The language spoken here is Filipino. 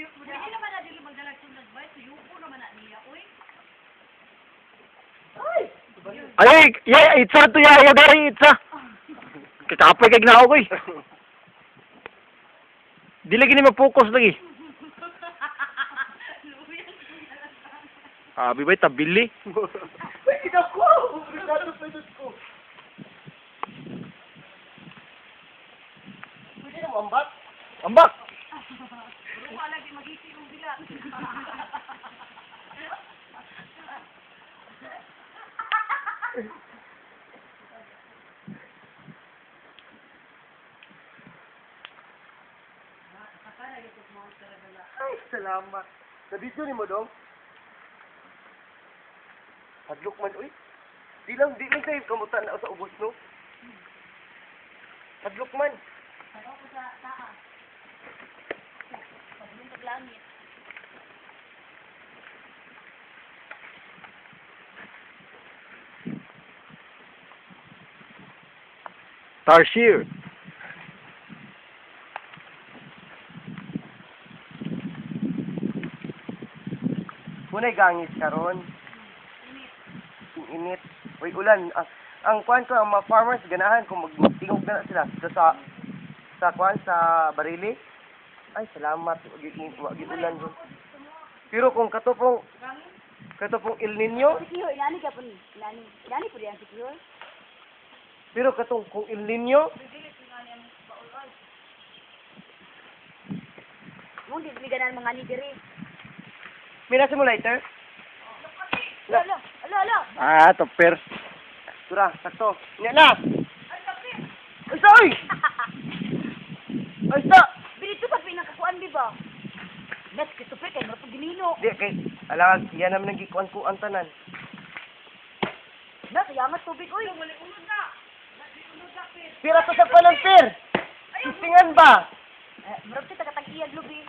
Hindi naman na dili magdalag sunod ba? Suyupo naman na niya, uy. Ay, itsa to ya, ayaw dari itsa. Kakapoy kay ginao ko eh. Di lagi ni mag-focus lagi. Abi ba tabili? Pwede na ko! Pwede ko! Pwede na mambat? Ambak. Wala lagi magising ng bila. Ay, salamat. Nabidyo ni mo dong? Hadlok man, uy. Di lang kayo kamutan na sa ubos, no? Hadlok man. Ano ko sa taas? Pag langit. Tarsier. Muna'y gangis karon. Init. Uy, ulan. Ang kwan ko, ang mga farmers, ganahan kung magtingog na sila sa kwan, sa barili. Ay, salamat. Wag ulan ron. Pero kung katupong El Nino, Sikihor, inani ka po ni. Inani po diyan sikihor. pero kung El Nino, Mung di ganan mga ni diri. minasa mo lighter? Ala. Ah, topper. Tura, sakto. Nya na! Ay, sa, oy! Ay, sa! Binito pa pinakakuan di ba? Net kito pe kay mo ginino. Di, kay, alam, yan naman nang gikuan ko ang tanan. Na kayangat tubig oy. Pira to sa palampir! Istingan ba? Murag kita katag iyag lubi.